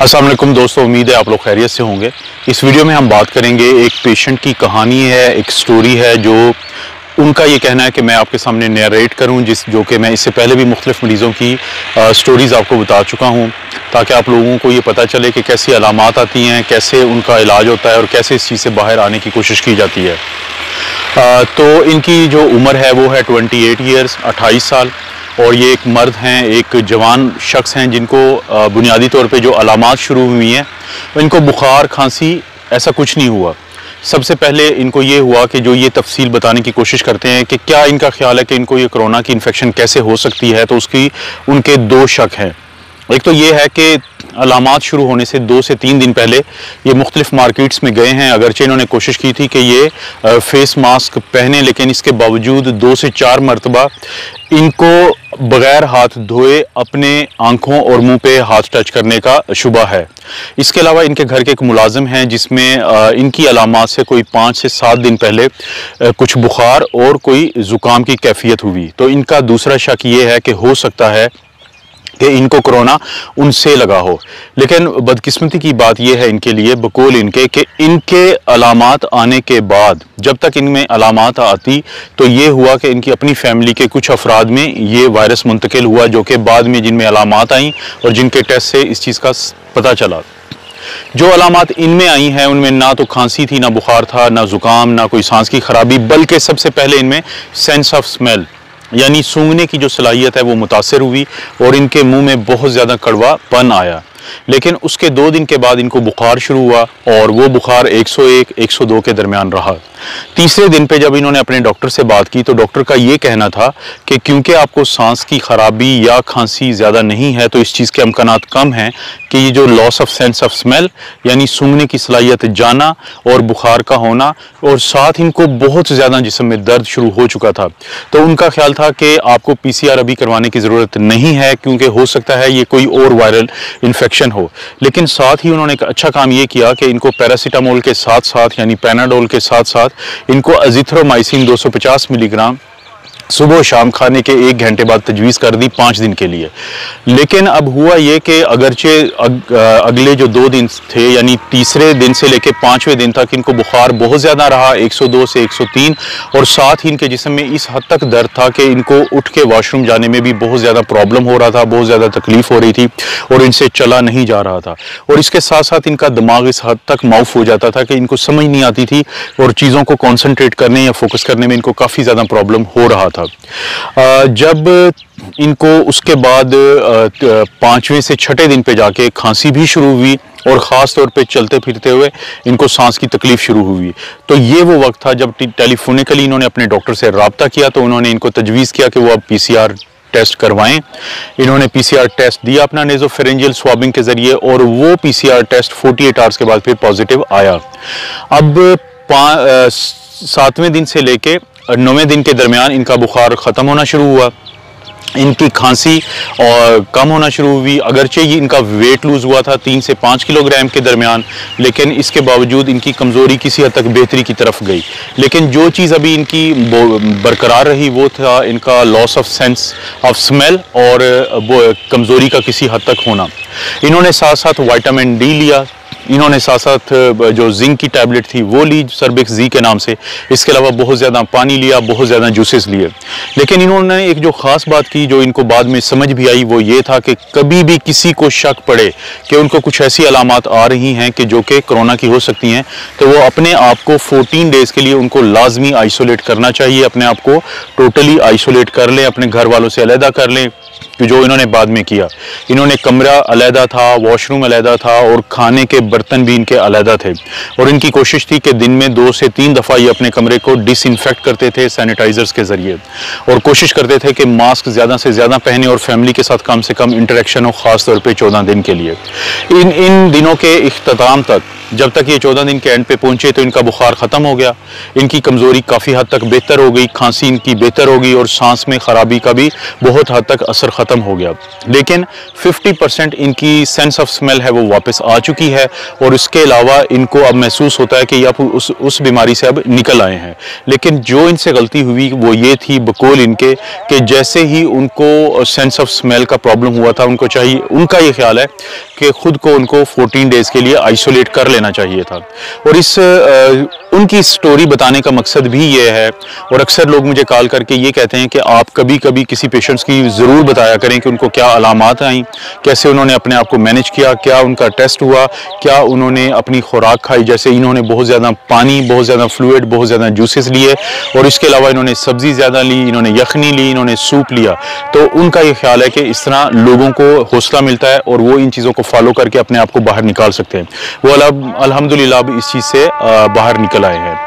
अस्सलाम वालेकुम दोस्तों, उम्मीद है आप लोग खैरियत से होंगे। इस वीडियो में हम बात करेंगे एक पेशेंट की कहानी है, एक स्टोरी है जो उनका ये कहना है कि मैं आपके सामने नरेट करूं, जो कि मैं इससे पहले भी मुख्तलिफ मरीज़ों की स्टोरीज़ आपको बता चुका हूं, ताकि आप लोगों को ये पता चले कि कैसी अलामात आती हैं, कैसे उनका इलाज होता है और कैसे इस चीज़ से बाहर आने की कोशिश की जाती है। तो इनकी जो उम्र है वो है 28 ईयर्स, 28 साल। और ये एक मर्द हैं, एक जवान शख्स हैं जिनको बुनियादी तौर पे जो अलामात शुरू हुई हैं, इनको बुखार खांसी ऐसा कुछ नहीं हुआ। सबसे पहले इनको ये हुआ कि जो ये तफसील बताने की कोशिश करते हैं कि क्या इनका ख्याल है कि इनको ये कोरोना की इन्फेक्शन कैसे हो सकती है, तो उसकी उनके दो शक हैं। एक तो ये है कि अलामात शुरू होने से 2 से 3 दिन पहले ये मुख्तलिफ मार्केट्स में गए हैं, अगरचे इन्होंने कोशिश की थी कि ये फेस मास्क पहने, लेकिन इसके बावजूद 2 से 4 मरतबा इनको बग़ैर हाथ धोए अपने आंखों और मुंह पे हाथ टच करने का शुबा है। इसके अलावा इनके घर के एक मुलाजिम हैं जिसमें इनकी अलामात से कोई 5 से 7 दिन पहले कुछ बुखार और कोई ज़ुकाम की कैफियत हुई। तो इनका दूसरा शक ये है कि हो सकता है कि इनको कोरोना उनसे लगा हो। लेकिन बदकिस्मती की बात यह है इनके लिए, बकौल इनके, कि इनके अलामात आने के बाद, जब तक इनमें अलामात आती तो ये हुआ कि इनकी अपनी फैमिली के कुछ अफराद में ये वायरस मुंतकिल हुआ, जो कि बाद में जिनमें अलामात आई और जिनके टेस्ट से इस चीज़ का पता चला। जो अलामात इनमें आई हैं उनमें ना तो खांसी थी, ना बुखार था, ना ज़ुकाम, ना कोई सांस की खराबी, बल्कि सबसे पहले इनमें सेंस ऑफ स्मेल यानी सूंघने की जो सलाहियत है वो मुतासर हुई और इनके मुंह में बहुत ज़्यादा कड़वापन आया। लेकिन उसके 2 दिन के बाद इनको बुखार शुरू हुआ और वो बुखार 101, 102 के दरमियान रहा। तीसरे दिन पे जब इन्होंने अपने डॉक्टर से बात की तो डॉक्टर का ये कहना था कि क्योंकि आपको सांस की खराबी या खांसी ज़्यादा नहीं है, तो इस चीज़ के अमकानात कम हैं कि ये जो loss of sense of smell यानी सूंघने की सलाहियत जाना और बुखार का होना, और साथ इनको बहुत ज़्यादा जिस्म में दर्द शुरू हो चुका था। तो उनका ख्याल था कि आपको PCR अभी करवाने की ज़रूरत नहीं है, क्योंकि हो सकता है ये कोई और वायरल इन्फेक्शन हो। लेकिन साथ ही उन्होंने एक अच्छा काम ये किया कि इनको पैरासीटामोल के साथ साथ यानी पैनाडोल के साथ साथ इनको अजिथ्रोमाइसिन 250 मिलीग्राम सुबह शाम खाने के 1 घंटे बाद तजवीज़ कर दी 5 दिन के लिए। लेकिन अब हुआ ये कि अगरचे अगले जो 2 दिन थे यानी तीसरे दिन से लेके 5वें दिन तक इनको बुखार बहुत ज़्यादा रहा, 102 से 103, और साथ ही इनके जिस्म में इस हद तक दर्द था कि इनको उठ के वॉशरूम जाने में भी बहुत ज़्यादा प्रॉब्लम हो रहा था, बहुत ज़्यादा तकलीफ़ हो रही थी और इनसे चला नहीं जा रहा था। और इसके साथ साथ इनका दिमाग इस हद तक माउफ हो जाता था कि इनको समझ नहीं आती थी और चीज़ों को कॉन्सनट्रेट करने या फोकस करने में इनको काफ़ी ज़्यादा प्रॉब्लम हो रहा था। जब इनको उसके बाद 5वें से 6ठे दिन पे जाके खांसी भी शुरू हुई और ख़ास तौर पे चलते फिरते हुए इनको सांस की तकलीफ़ शुरू हुई, तो ये वो वक्त था जब टेलीफोनिकली इन्होंने अपने डॉक्टर से रब्ता किया। तो उन्होंने इनको तजवीज़ किया कि वो अब PCR टेस्ट करवाएं। इन्होंने PCR टेस्ट दिया अपना नेज़ोफेरेंजियल स्वाबिंग के ज़रिए और वो PCR टेस्ट 48 आवर्स के बाद फिर पॉजिटिव आया। अब 7वें दिन से लेके 9वें दिन के दरमियान इनका बुखार ख़त्म होना शुरू हुआ, इनकी खांसी और कम होना शुरू हुई। अगरचे ही इनका वेट लूज़ हुआ था 3 से 5 किलोग्राम के दरमियान, लेकिन इसके बावजूद इनकी कमज़ोरी किसी हद तक बेहतरी की तरफ गई। लेकिन जो चीज़ अभी इनकी बरकरार रही वो था इनका loss of sense of smell और कमज़ोरी का किसी हद तक होना। इन्होंने साथ साथ विटामिन D लिया, इन्होंने साथ साथ जो जिंक की टैबलेट थी वो ली सर्बिक्स जी के नाम से। इसके अलावा बहुत ज़्यादा पानी लिया, बहुत ज़्यादा जूसेस लिए। लेकिन इन्होंने एक जो ख़ास बात की जो इनको बाद में समझ भी आई वो ये था कि कभी भी किसी को शक पड़े कि उनको कुछ ऐसी अलामात आ रही हैं कि जो कि कोरोना की हो सकती हैं, तो वो अपने आप को 14 डेज़ के लिए उनको लाजमी आइसोलेट करना चाहिए, अपने आप को टोटली आइसोलेट कर लें, अपने घर वालों से अलहदा कर लें, जो इन्होंने बाद में किया। इन्होंने कमरा अलहदा था, वॉशरूम अलहदा था और खाने के बर्तन भी इनके अलहदा थे। और इनकी कोशिश थी कि दिन में 2 से 3 दफ़ा ये अपने कमरे को डिसइंफेक्ट करते थे सैनिटाइजर्स के ज़रिए, और कोशिश करते थे कि मास्क ज़्यादा से ज़्यादा पहने और फैमिली के साथ कम से कम इंटरेक्शन हो, ख़ास तौर पे 14 दिन के लिए। इन दिनों के इख्तिताम तक जब तक ये 14 दिन के एंड पे पहुंचे तो इनका बुखार ख़त्म हो गया, इनकी कमज़ोरी काफ़ी हद तक बेहतर हो गई, खांसी इनकी बेहतर हो गई और सांस में ख़राबी का भी बहुत हद तक असर ख़त्म हो गया। लेकिन 50% इनकी सेंस ऑफ स्मेल है वो वापस आ चुकी है और इसके अलावा इनको अब महसूस होता है कि ये अब उस बीमारी से अब निकल आए हैं। लेकिन जो इनसे गलती हुई वो ये थी बकौल इनके कि जैसे ही उनको सेंस ऑफ स्मेल का प्रॉब्लम हुआ था, उनको चाहिए, उनका ये ख्याल है कि खुद को उनको 14 डेज़ के लिए आइसोलेट कर लेना चाहिए था। और उनकी स्टोरी बताने का मकसद भी ये है, और अक्सर लोग मुझे कॉल करके ये कहते हैं कि आप कभी कभी किसी पेशेंट्स की ज़रूर बताया करें कि उनको क्या अलामात आई, कैसे उन्होंने अपने आप को मैनेज किया, क्या उनका टेस्ट हुआ, क्या उन्होंने अपनी खुराक खाई। जैसे इन्होंने बहुत ज़्यादा पानी, बहुत ज़्यादा फ्लूइड, बहुत ज़्यादा जूसेस लिए और इसके अलावा इन्होंने सब्ज़ी ज़्यादा ली, इन्होंने यखनी ली, इन्होंने सूप लिया। तो उनका ये ख्याल है कि इस तरह लोगों को हौसला मिलता है और वो इन चीज़ों को फॉलो करके अपने आप को बाहर निकाल सकते हैं। वो अल्हम्दुलिल्लाह अब इस चीज़ से बाहर निकल आए हैं।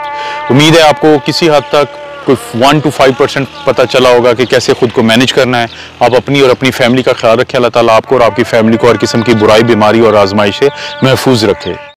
उम्मीद है आपको किसी हद तक कोई 1 to 5% पता चला होगा कि कैसे खुद को मैनेज करना है। आप अपनी और अपनी फैमिली का ख्याल रखें। अल्लाह ताला आपको और आपकी फैमिली को हर किस्म की बुराई, बीमारी और आजमाइश से महफूज रखे।